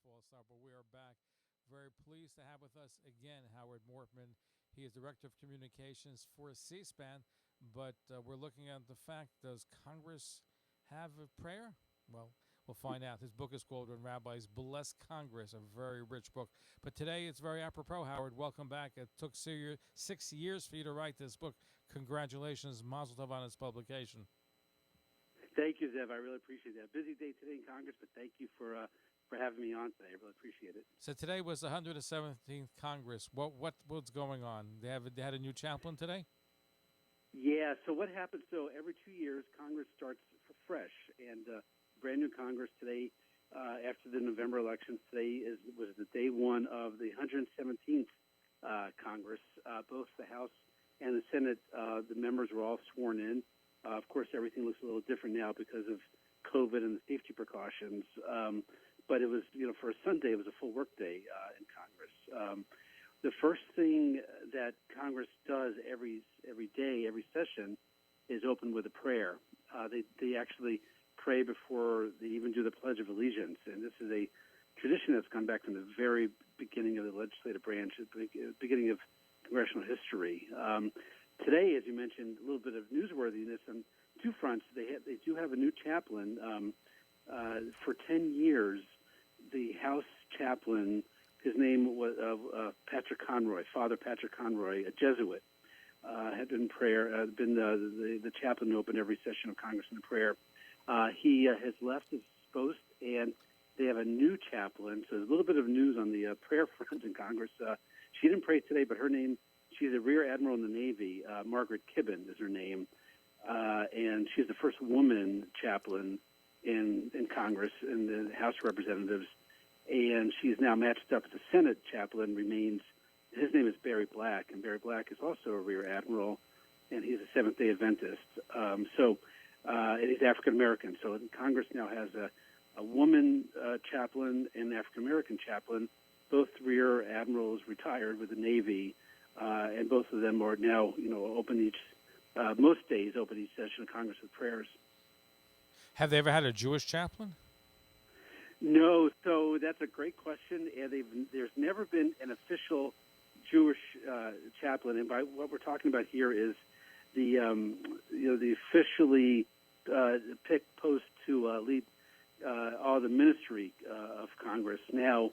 false start, but we are back. Very pleased to have with us again Howard Mortman. He is Director of Communications for C-SPAN, but we're looking at the fact, does Congress have a prayer? Well, we'll find out. His book is called When Rabbis Bless Congress, a very rich book. But today it's very apropos, Howard. Welcome back. It took 6 years for you to write this book. Congratulations, Mazel Tov on its publication. Thank you, Zev. I really appreciate that. Busy day today in Congress, but thank you for having me on today. I really appreciate it. So today was the 117th Congress. What's going on? They had a new chaplain today? Yeah. So what happens? So every 2 years, Congress starts fresh, and brand new Congress today. After the November elections, today was the day one of the 117th Congress. Both the House and the Senate, the members were all sworn in. Of course, everything looks a little different now because of COVID and the safety precautions. But it was, for a Sunday, it was a full work day in Congress. The first thing that Congress does every day, every session, is open with a prayer. They actually pray before they even do the Pledge of Allegiance, and this is a tradition that's gone back from the very beginning of the legislative branch, the beginning of congressional history. Today, as you mentioned, a little bit of newsworthiness on two fronts. They do have a new chaplain. For 10 years, the House chaplain, his name was Patrick Conroy, Father Patrick Conroy, a Jesuit, had been the chaplain who opened every session of Congress in prayer. He has left his post, and they have a new chaplain. So there's a little bit of news on the prayer front in Congress. She didn't pray today, but her name, she's a Rear Admiral in the Navy. Margaret Kibben is her name. And she's the first woman chaplain in Congress, in the House of Representatives. And she's now matched up. The Senate chaplain remains, his name is Barry Black, and Barry Black is also a Rear Admiral, and he's a Seventh-day Adventist. And he's African-American. So Congress now has a woman chaplain and an African-American chaplain, both Rear Admirals retired with the Navy, and both of them are now, open most days open each session of Congress with prayers. Have they ever had a Jewish chaplain? No, so that's a great question, and there's never been an official Jewish chaplain. And by what we're talking about here is the officially picked post to lead all the ministry of Congress now.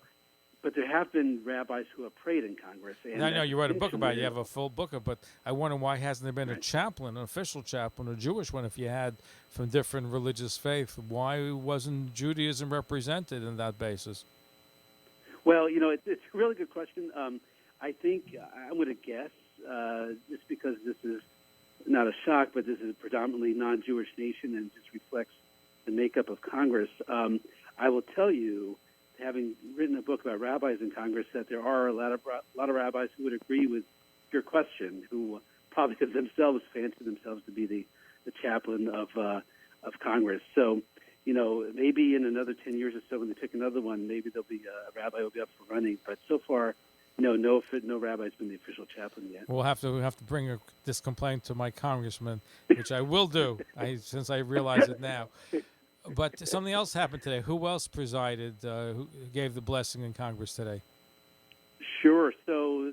But there have been rabbis who have prayed in Congress. And I know you wrote a book about it. You have a full book of it, but I wonder why hasn't there been a chaplain, an official chaplain, a Jewish one, if you had from different religious faiths? Why wasn't Judaism represented in that basis? Well, it's a really good question. I think I'm going to guess, just because this is not a shock, but this is a predominantly non-Jewish nation and just reflects the makeup of Congress. I will tell you, having written a book about rabbis in Congress, that there are a lot of rabbis who would agree with your question, who probably themselves fancy themselves to be the chaplain of Congress. So, maybe in another 10 years or so, when they pick another one, maybe there'll be a rabbi who will be up for running. But so far, no rabbi's been the official chaplain yet. We'll have to bring this complaint to my congressman, which I will do, since I realize it now. But something else happened today. Who else presided? Who gave the blessing in Congress today? Sure. So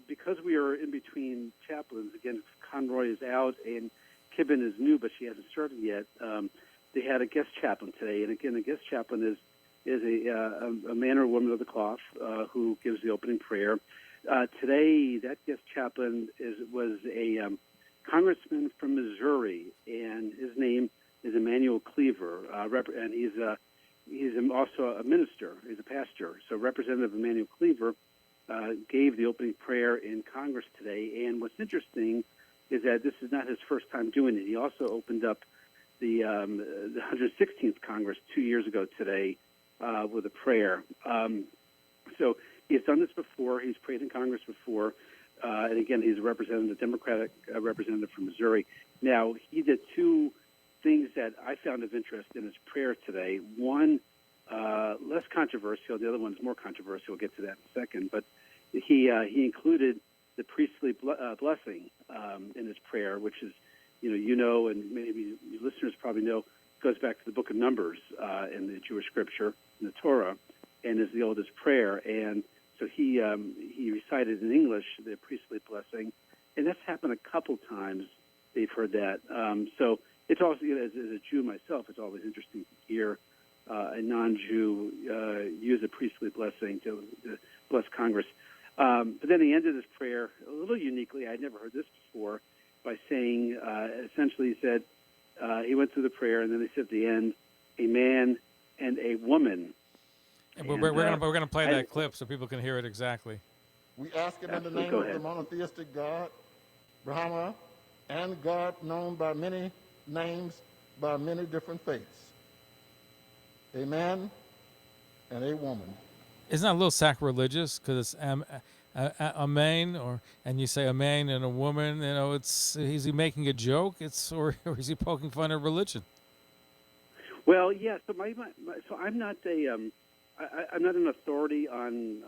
because we are in between chaplains, again, Conroy is out and Kibben is new, but she hasn't started yet. They had a guest chaplain today, and again, a guest chaplain is a man or woman of the cloth who gives the opening prayer. Today, that guest chaplain was a congressman from Missouri, and his name is Emmanuel Cleaver, and he's also a minister. He's a pastor. So Representative Emmanuel Cleaver gave the opening prayer in Congress today. And what's interesting is that this is not his first time doing it. He also opened up the 116th Congress 2 years ago today with a prayer. So he's done this before. He's prayed in Congress before. And again, he's a Democratic representative from Missouri. Now, he did two things that I found of interest in his prayer today. One, less controversial. The other one is more controversial. We'll get to that in a second. But he included the priestly blessing in his prayer, which is, and maybe your listeners probably know, goes back to the Book of Numbers in the Jewish Scripture, in the Torah, and is the oldest prayer. And so he recited in English the priestly blessing, and that's happened a couple times. They've heard that. So it's also, as a Jew myself, it's always interesting to hear a non-Jew use a priestly blessing to bless Congress. But then he ended his prayer a little uniquely. I'd never heard this before, by saying, essentially he said, he went through the prayer, and then he said at the end, a man and a woman. And we're going to play that clip so people can hear it exactly. We ask it in the name of the monotheistic God, Brahma, and God known by many names, by many different faiths. A man and a woman. Isn't that a little sacrilegious? Because it's a man, and you say a man and a woman. You know, is he making a joke? Or is he poking fun at religion? Well, yeah. So so I'm not I'm not an authority on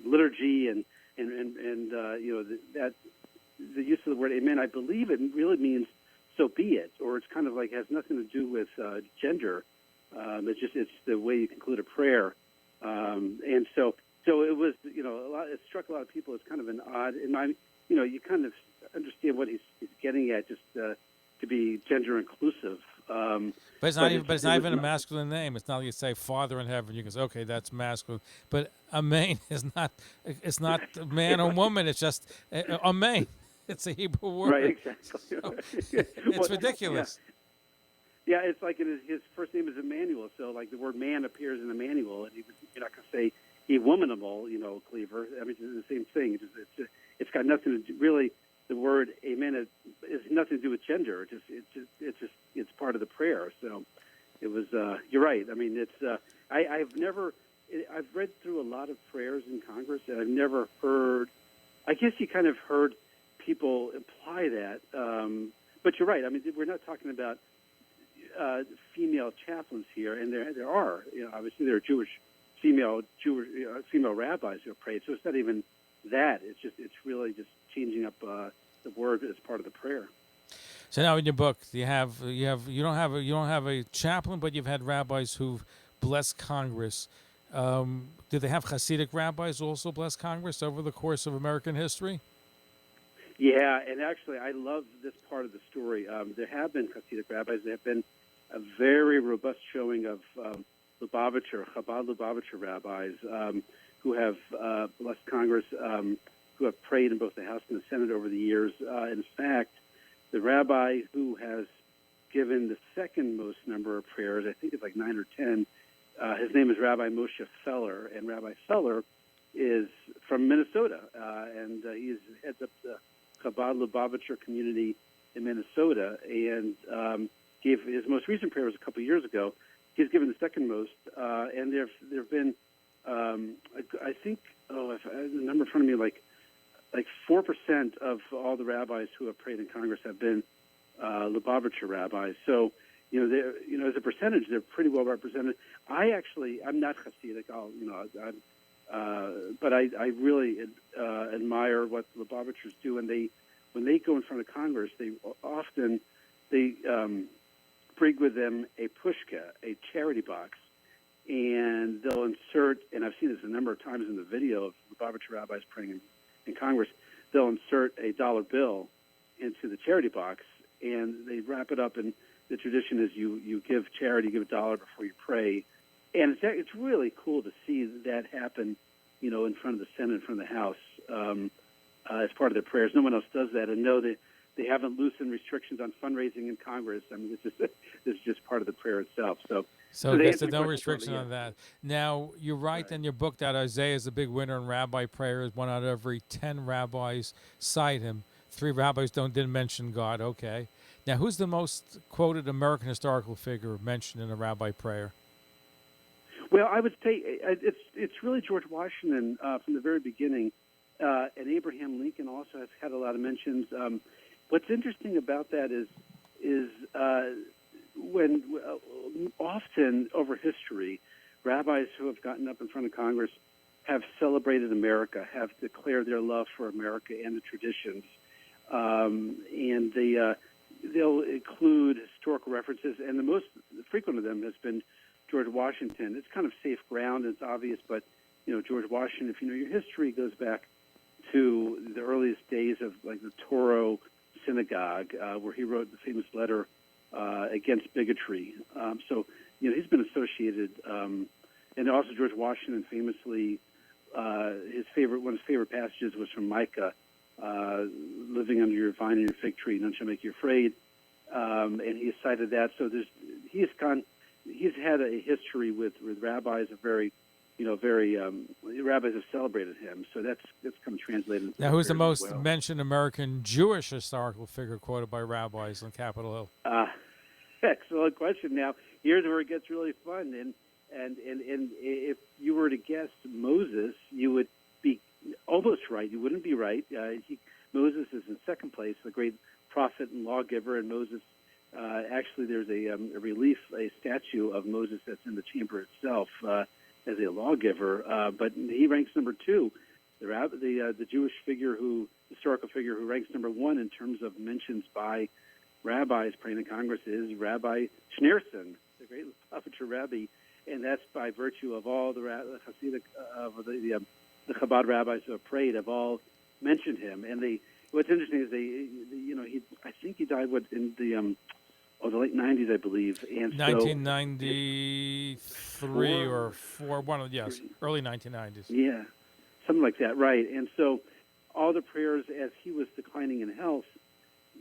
liturgy and that the use of the word amen. I believe it really means so be it, or it's kind of like has nothing to do with gender. It's the way you conclude a prayer, and so it was it struck a lot of people as kind of an odd. And you kind of understand what he's getting at, just to be gender inclusive. But it's not even a masculine name. It's not like you say Father in heaven. You can say, okay, that's masculine. But amen is not. It's not man or woman. It's just amen. It's a Hebrew word. Right. Exactly. So, it's ridiculous. Yeah, it's like his first name is Emmanuel, so like the word man appears in Emmanuel, and you're not going to say he womanable, Cleaver. I mean, it's the same thing. It's got nothing to do, really. The word amen is nothing to do with gender. It's part of the prayer. So it was. You're right. I mean, it's. I've read through a lot of prayers in Congress, and I've never heard. I guess you kind of heard people imply that, but you're right. I mean, we're not talking about female chaplains here, and there are. Obviously, there are Jewish female rabbis who have prayed. So it's not even that. It's really just changing up the word as part of the prayer. So now in your book, you don't have a chaplain, but you've had rabbis who've blessed Congress. Do they have Hasidic rabbis also bless Congress over the course of American history? Yeah, and actually, I love this part of the story. There have been Hasidic rabbis. There have been a very robust showing of Chabad Lubavitcher rabbis who have blessed Congress, who have prayed in both the House and the Senate over the years. In fact, the rabbi who has given the second most number of prayers, I think it's like 9 or 10, his name is Rabbi Moshe Feller, and Rabbi Feller is from Minnesota, and he heads up the Chabad Lubavitcher community in Minnesota, and gave his most recent prayer was a couple of years ago. He's given the second most, and there have been, I think, if I have the number in front of me, like 4% of all the rabbis who have prayed in Congress have been Lubavitcher rabbis. So, as a percentage, they're pretty well represented. I'm not Hasidic, but I really admire what the Lubavitchers do, and when they go in front of Congress, they often bring with them a pushka, a charity box, and they'll insert, and I've seen this a number of times in the video of Lubavitcher rabbis praying in Congress, they'll insert a dollar bill into the charity box, and they wrap it up, and the tradition is you give charity, give $1 before you pray, and it's really cool to see that happen, in front of the Senate, in front of the House, as part of their prayers. No one else does that, and know that they haven't loosened restrictions on fundraising in Congress. I mean, this is just part of the prayer itself. So there's no restriction on that. Now, you write in your book that Isaiah is a big winner in rabbi prayers. 1 out of every 10 rabbis cite him. 3 rabbis didn't mention God. Okay. Now, who's the most quoted American historical figure mentioned in a rabbi prayer? Well, I would say it's really George Washington from the very beginning, and Abraham Lincoln also has had a lot of mentions. What's interesting about that is when often over history, rabbis who have gotten up in front of Congress have celebrated America, have declared their love for America and the traditions, and they'll include historical references, and the most frequent of them has been George Washington. It's kind of safe ground, it's obvious, but George Washington, if you know your history, goes back to the earliest days of like the Toro Synagogue, where he wrote the famous letter against bigotry. So he's been associated, and also George Washington famously, one of his favorite passages was from Micah, living under your vine and your fig tree, none shall make you afraid, and he cited that. So he's had a history with rabbis, rabbis have celebrated him. So that's come translated into now. Who's the most well. mentioned American Jewish historical figure quoted by rabbis on Capitol Hill? Excellent question. Now here's where it gets really fun, and if you were to guess Moses, you would be almost right. You wouldn't be right. Moses is in second place, the great prophet and lawgiver, and Moses. Actually, there's a statue of Moses that's in the chamber itself as a lawgiver, but he ranks number two. The Jewish historical figure who ranks number one in terms of mentions by rabbis praying in Congress is Rabbi Schneerson, the great Lubavitcher Rebbe, and that's by virtue of all the Hasidic, the Chabad rabbis who have prayed have all mentioned him. And what's interesting is I think he died in the late 90s, I believe. And 1993 or 4, early 1990s. Yeah, something like that, right. And so all the prayers as he was declining in health,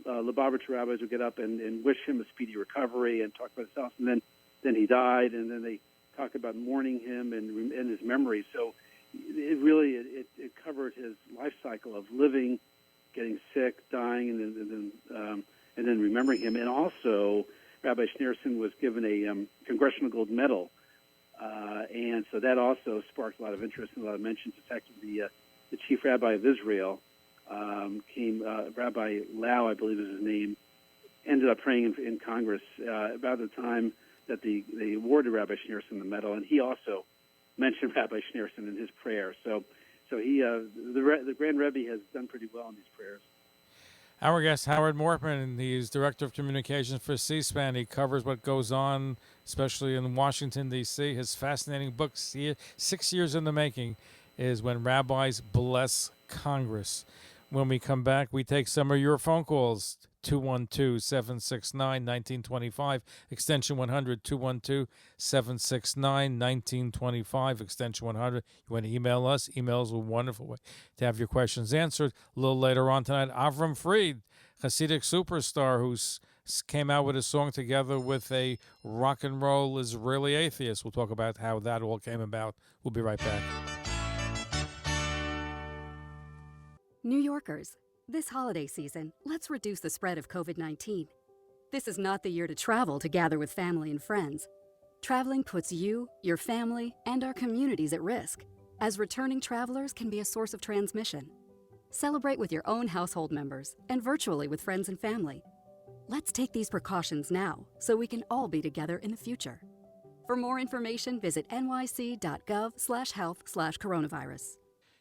Lubavitcher rabbis would get up and wish him a speedy recovery and talk about his health. And then he died, and then they talk about mourning him and his memory. So it really covered his life cycle of living, getting sick, dying, and then remembering him. And also, Rabbi Schneerson was given a Congressional Gold Medal, and so that also sparked a lot of interest and a lot of mentions. In fact, the chief rabbi of Israel Rabbi Lau, I believe is his name, ended up praying in Congress about the time that they awarded Rabbi Schneerson the medal, and he also mentioned Rabbi Schneerson in his prayer. So the Grand Rebbe has done pretty well in these prayers. Our guest, Howard Mortman, he's Director of Communications for C-SPAN. He covers what goes on, especially in Washington, D.C. His fascinating book, 6 Years in the Making, is When Rabbis Bless Congress. When we come back, we take some of your phone calls. 212-769-1925, extension 100, 212-769-1925, extension 100. You want to email us? Emails are a wonderful way to have your questions answered. A little later on tonight, Avram Fried, Hasidic superstar who came out with a song together with a rock and roll Israeli atheist. We'll talk about how that all came about. We'll be right back. New Yorkers, this holiday season, let's reduce the spread of COVID-19. This is not the year to travel to gather with family and friends. Traveling puts you, your family, and our communities at risk, as returning travelers can be a source of transmission. Celebrate with your own household members and virtually with friends and family. Let's take these precautions now so we can all be together in the future. For more information, visit nyc.gov/health/coronavirus.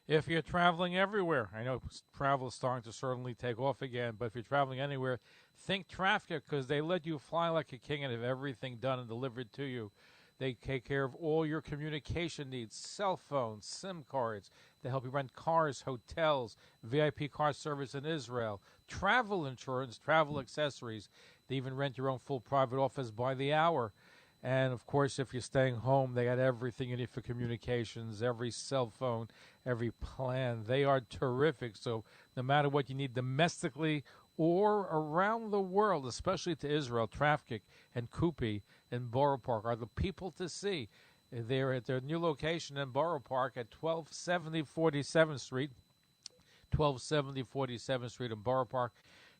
If you're traveling everywhere, I know travel is starting to certainly take off again, but if you're traveling anywhere, think traffic, because they let you fly like a king and have everything done and delivered to you. They take care of all your communication needs, cell phones, SIM cards. They help you rent cars, hotels, VIP car service in Israel, travel insurance, travel accessories. They even rent your own full private office by the hour. And, of course, if you're staying home, they got everything you need for communications, every cell phone, every plan. They are terrific. So no matter what you need domestically or around the world, especially to Israel, Traffic and Kupi and Borough Park are the people to see. They're at their new location in Borough Park at 1270 47th Street, 1270 47th Street in Borough Park.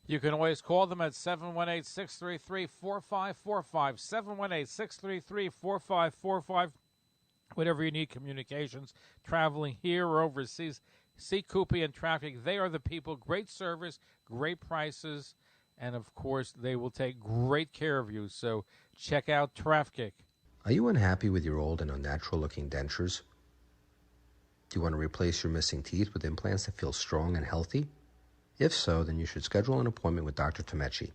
You can always call them at 718-633-4545, 718-633-4545. Whatever you need, communications, traveling here or overseas, see Kupi and Traffic. They are the people. Great service, great prices, and, of course, they will take great care of you. So check out Traffic. Are you unhappy with your old and unnatural-looking dentures? Do you want to replace your missing teeth with implants that feel strong and healthy? If so, then you should schedule an appointment with Dr. Tomechi.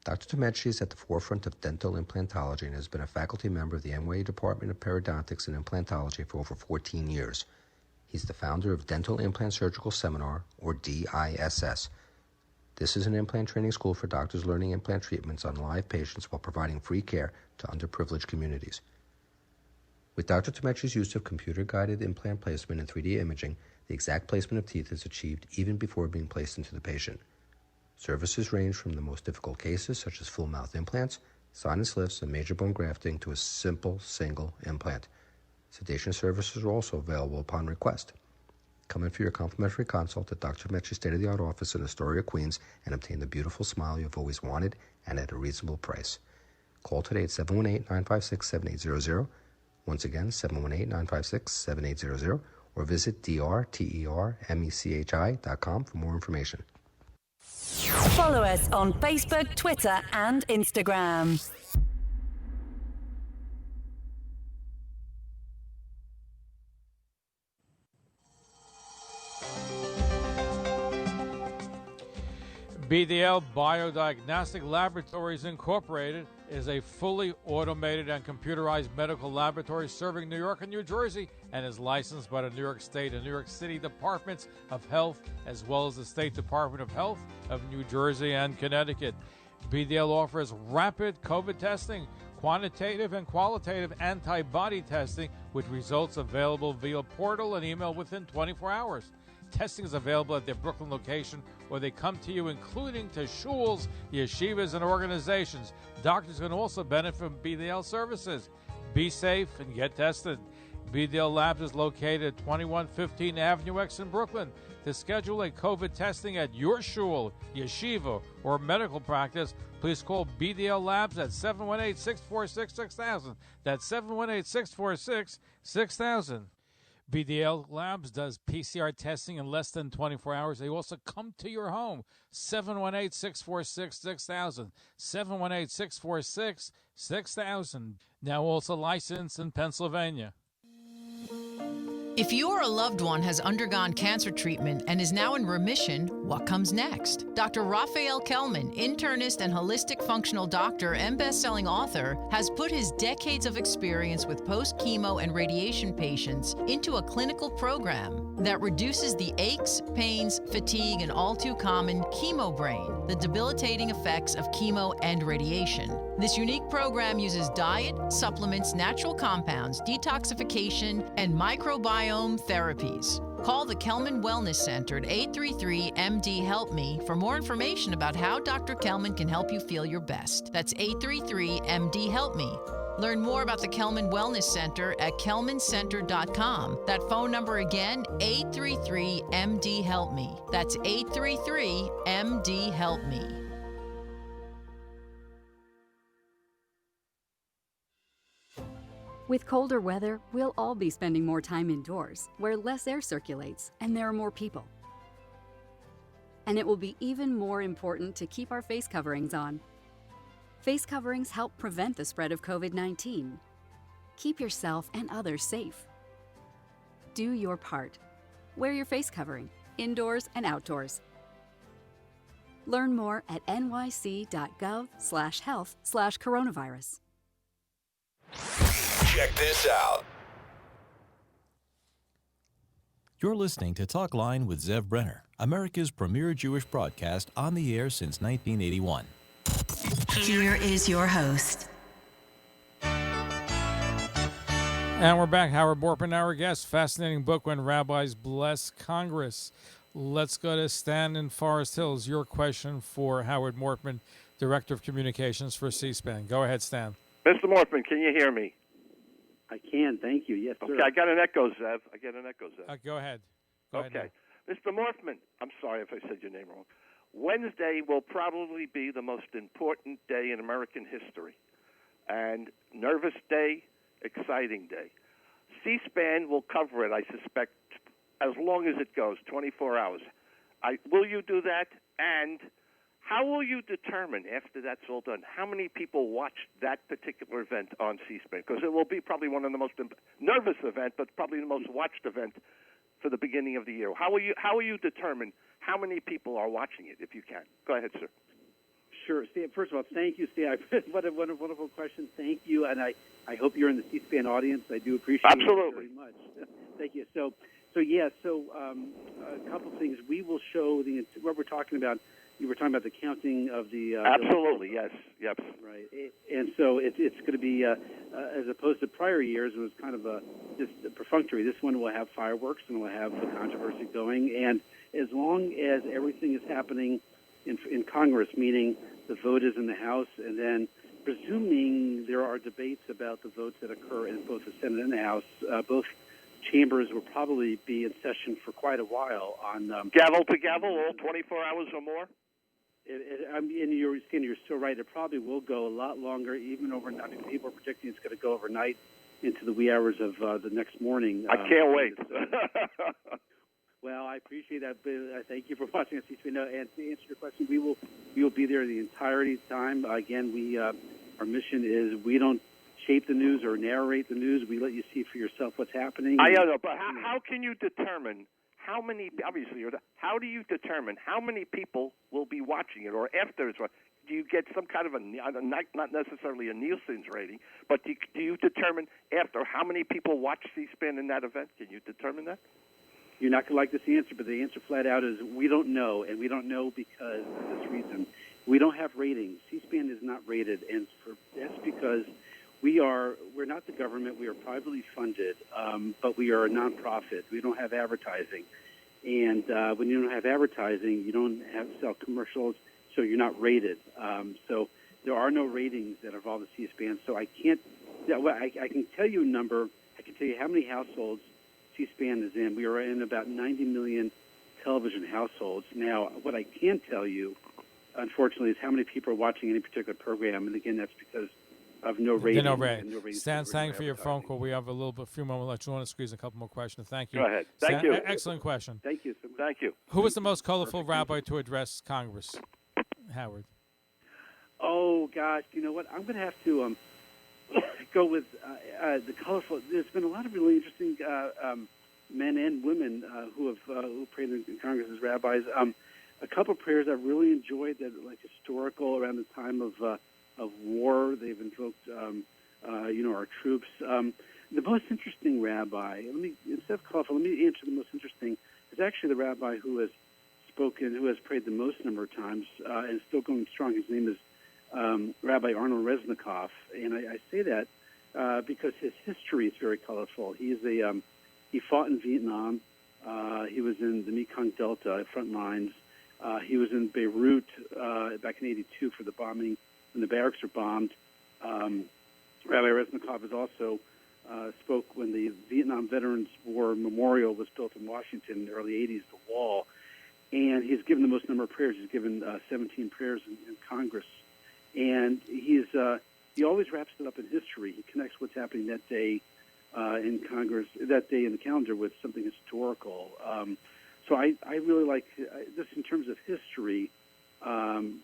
Dr. Temechi is at the forefront of dental implantology and has been a faculty member of the NYU Department of Periodontics and Implantology for over 14 years. He's the founder of Dental Implant Surgical Seminar, or DISS. This is an implant training school for doctors learning implant treatments on live patients while providing free care to underprivileged communities. With Dr. Temechi's use of computer-guided implant placement and 3D imaging, the exact placement of teeth is achieved even before being placed into the patient. Services range from the most difficult cases, such as full mouth implants, sinus lifts, and major bone grafting, to a simple single implant. Sedation services are also available upon request. Come in for your complimentary consult at Dr. Temechi's state-of-the-art office in Astoria, Queens, and obtain the beautiful smile you've always wanted and at a reasonable price. Call today at 718-956-7800. Once again, 718-956-7800, or visit drtermechi.com for more information. Follow us on Facebook, Twitter, and Instagram. BDL Biodiagnostic Laboratories Incorporated is a fully automated and computerized medical laboratory serving New York and New Jersey and is licensed by the New York State and New York City Departments of Health, as well as the State Department of Health of New Jersey and Connecticut. BDL offers rapid COVID testing, quantitative and qualitative antibody testing, with results available via portal and email within 24 hours. Testing is available at their Brooklyn location, or they come to you, including to shuls, yeshivas, and organizations. Doctors can also benefit from BDL services. Be safe and get tested. BDL Labs is located at 2115 Avenue X in Brooklyn. To schedule a COVID testing at your shul, yeshiva, or medical practice, please call BDL Labs at 718-646-6000. That's 718-646-6000. BDL Labs does PCR testing in less than 24 hours. They also come to your home. 718-646-6000. 718-646-6000. Now also licensed in Pennsylvania. If you or a loved one has undergone cancer treatment and is now in remission, what comes next? Dr. Raphael Kelman, internist and holistic functional doctor and best-selling author, has put his decades of experience with post-chemo and radiation patients into a clinical program that reduces the aches, pains, fatigue, and all too common chemo brain, the debilitating effects of chemo and radiation. This unique program uses diet, supplements, natural compounds, detoxification, and microbiome therapies. Call the Kelman Wellness Center at 833-MD-HELP-ME for more information about how Dr. Kelman can help you feel your best. That's 833-MD-HELP-ME. Learn more about the Kelman Wellness Center at kelmancenter.com. That phone number again, 833-MD-HELP-ME. That's 833-MD-HELP-ME. With colder weather, we'll all be spending more time indoors, where less air circulates and there are more people. And it will be even more important to keep our face coverings on. Face coverings help prevent the spread of COVID-19. Keep yourself and others safe. Do your part. Wear your face covering, indoors and outdoors. Learn more at nyc.gov/health/coronavirus. Check this out. You're listening to Talk Line with Zev Brenner, America's premier Jewish broadcast on the air since 1981. Here is your host. And we're back. Howard Mortman, our guest. Fascinating book, When Rabbis Bless Congress. Let's go to Stan in Forest Hills. Your question for Howard Mortman, Director of Communications for C-SPAN. Go ahead, Stan. Mr. Mortman, can you hear me? I can, thank you. Yes, sir. Okay, I got an echo, Zev. Go ahead. Go ahead. Mr. Mortman, I'm sorry if I said your name wrong. Wednesday will probably be the most important day in American history. And nervous day, exciting day. C-SPAN will cover it, I suspect, as long as it goes, 24 hours. Will you do that? And how will you determine, after that's all done, how many people watched that particular event on C-SPAN? Because it will be probably one of the most nervous event, but probably the most watched event for the beginning of the year. How will you determine how many people are watching it, if you can? Go ahead, sir. Sure. Stan, first of all, thank you, Stan. What a wonderful question. Thank you, and I hope you're in the C-SPAN audience. I do appreciate it very much. Thank you. So a couple things. We will show what we're talking about. You were talking about the counting of the... Absolutely, yes. Yep. Right. And so it's going to be, as opposed to prior years, it was kind of just perfunctory. This one will have fireworks and will have the controversy going. And as long as everything is happening in Congress, meaning the vote is in the House, and then presuming there are debates about the votes that occur in both the Senate and the House, both chambers will probably be in session for quite a while on... gavel to gavel, all 24 hours or more? And you're so right. It probably will go a lot longer, even overnight. I mean, people are predicting it's going to go overnight into the wee hours of the next morning. I can't wait. Well, I appreciate that. But thank you for watching us. And to answer your question, we will be there the entirety of the time. Again, our mission is we don't shape the news or narrate the news. We let you see for yourself what's happening. I know, but how can you determine how do you determine how many people will be watching it, or after it's watched? Do you get some kind of not necessarily a Nielsen's rating, but do you determine after how many people watch C-SPAN in that event? Can you determine that? You're not going to like this answer, but the answer flat out is we don't know, and we don't know because of this reason. We don't have ratings. C-SPAN is not rated, and that's because we're not the government. We are privately funded, but we are a nonprofit. We don't have advertising, and when you don't have advertising, you don't have to sell commercials, so you're not rated. So there are no ratings that involve the C-SPAN. So I can't. I can tell you a number. I can tell you how many households C-SPAN is in. We are in about 90 million television households. Now, what I can tell you, unfortunately, is how many people are watching any particular program, and again, that's because of no ratings. No ratings. Stan, thank you for your phone call. We have a few more. We'll let you want to squeeze a couple more questions. Thank you. Go ahead. Thank you. Excellent question. Thank you so much. Thank you. Who was the most colorful rabbi to address Congress? Howard. Oh, gosh. You know what? I'm going to have to go with the colorful. There's been a lot of really interesting men and women who prayed in Congress as rabbis. A couple of prayers I really enjoyed that are like historical around the time of war. They've invoked, our troops. The most interesting rabbi, instead of colorful, let me answer the most interesting, is actually the rabbi who has prayed the most number of times and is still going strong. His name is Rabbi Arnold Resnikoff, and I say that because his history is very colorful. He fought in Vietnam. He was in the Mekong Delta front lines. He was in Beirut back in '82 for the bombing when the barracks were bombed. Rabbi Resnikoff has also spoke when the Vietnam Veterans War Memorial was built in Washington in the early '80s, the wall. And he's given the most number of prayers. He's given 17 prayers in Congress. And he always wraps it up in history. He connects what's happening that day in Congress, that day in the calendar, with something historical. So I really like, just in terms of history,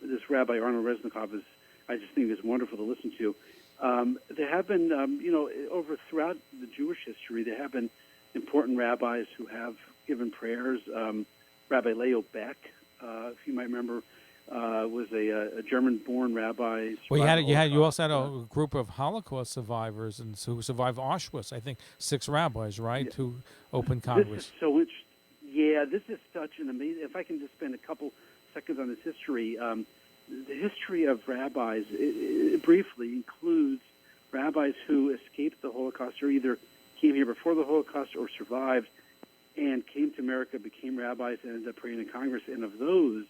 this Rabbi Arnold Resnikoff I just think is wonderful to listen to. There have been, throughout the Jewish history, there have been important rabbis who have given prayers. Rabbi Leo Beck, if you might remember, was a German-born rabbi. Well, you also had a group of Holocaust survivors and who survived Auschwitz. I think 6 rabbis, right, who opened Congress. This is so interesting. Yeah, this is such an amazing. If I can just spend a couple seconds on this history, the history of rabbis it briefly includes rabbis who escaped the Holocaust or either came here before the Holocaust or survived and came to America, became rabbis, and ended up praying in Congress. And of those,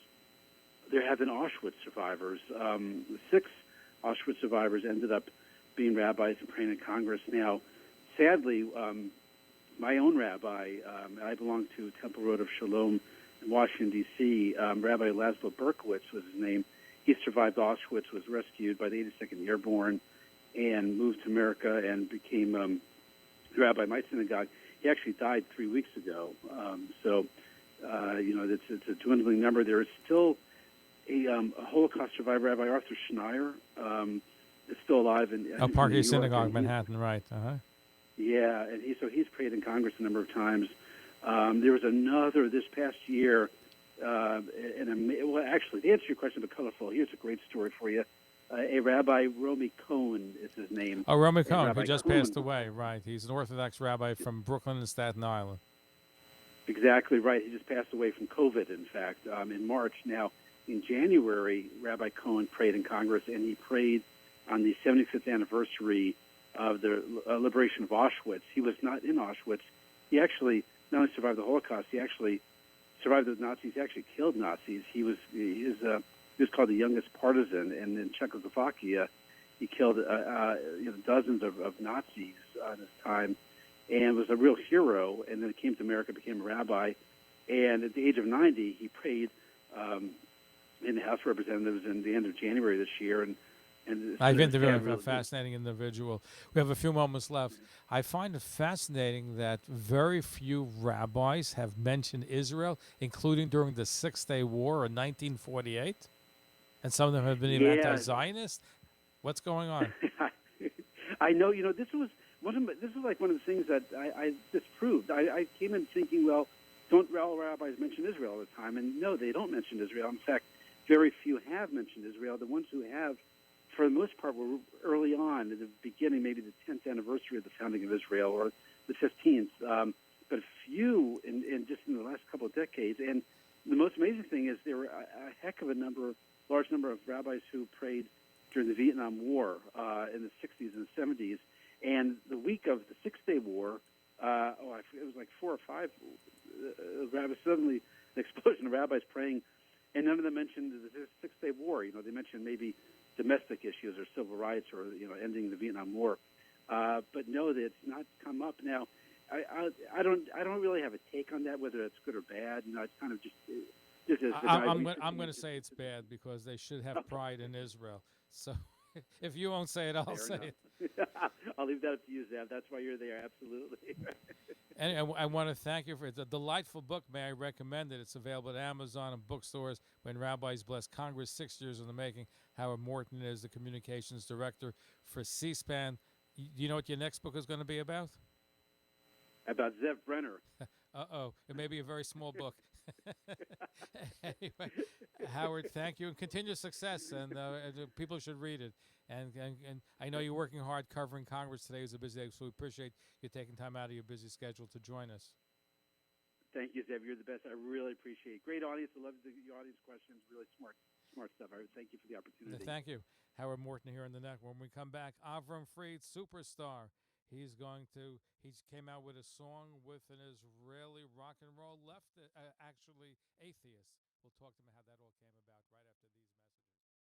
there have been Auschwitz survivors. 6 Auschwitz survivors ended up being rabbis and praying in Congress. Now, sadly, my own rabbi, I belong to Temple Road of Shalom in Washington, D.C., Rabbi Laszlo Berkowitz was his name. He survived Auschwitz, was rescued by the 82nd Airborne, and moved to America and became the rabbi of my synagogue. He actually died 3 weeks ago. It's a dwindling number. There is still a Holocaust survivor, Rabbi Arthur Schneier, is still alive in Parkway Synagogue, Manhattan, right? Uh-huh. Yeah, and he's prayed in Congress a number of times. There was another this past year. well, actually, to answer your question about colorful, here's a great story for you. A Rabbi, Romy Cohen is his name. Oh, Romy Cohen, who Rabbi just Cohen, passed away, right. He's an Orthodox rabbi from Brooklyn and Staten Island. Exactly right. He just passed away from COVID, in fact, in March. Now, in January, Rabbi Cohen prayed in Congress, and he prayed on the 75th anniversary of the liberation of Auschwitz. He was not in Auschwitz. He actually not only survived the Holocaust, he actually survived the Nazis. He actually killed Nazis. He was called the youngest partisan, and in Czechoslovakia, he killed dozens of Nazis in his time, and was a real hero. And then he came to America, became a rabbi, and at the age of 90, he prayed in the House of Representatives in the end of January this year. And I've interviewed him, a fascinating individual. We have a few moments left. I find it fascinating that very few rabbis have mentioned Israel, including during the Six-Day War in 1948. And some of them have been even anti-Zionist. What's going on? I know. This was like one of the things that I disproved. I came in thinking, well, don't all rabbis mention Israel all the time? And no, they don't mention Israel. In fact, very few have mentioned Israel. The ones who have, for the most part, were early on, at the beginning, maybe the 10th anniversary of the founding of Israel, or the 15th. But few in just in the last couple of decades. And the most amazing thing is there were a heck of a large number of rabbis who prayed during the Vietnam War in the 60s and 70s. And the week of the Six-Day War, it was like 4 or 5 rabbis, suddenly an explosion of rabbis praying, and none of them mentioned the Six-Day War. They mentioned maybe domestic issues or civil rights or ending the Vietnam War, but no, that it's not come up. Now, I don't really have a take on that, whether it's good or bad. It's kind of just I'm going to say it's bad because they should have pride in Israel. So if you won't say it, I'll say it. I'll leave that up to you, Zev. That's why you're there. Absolutely. And I want to thank you for it. It's a delightful book. May I recommend it? It's available at Amazon and bookstores. When Rabbis Bless Congress, 6 years in the making. Howard Mortman is the communications director for C-SPAN. You know what your next book is going to be about? About Zev Brenner. Uh-oh. It may be a very small book. Anyway, Howard, thank you, and continued success. And people should read it. And I know you're working hard covering Congress. Today is a busy day, so we appreciate you taking time out of your busy schedule to join us. Thank you, Zev. You're the best. I really appreciate it. Great audience. I love the audience questions. Really smart stuff. Thank you for the opportunity. Thank you. Howard Morton here in the net. When we come back, Avram Fried, superstar. He came out with a song with an Israeli rock and roll actually atheist. We'll talk to him how that all came about right after these messages.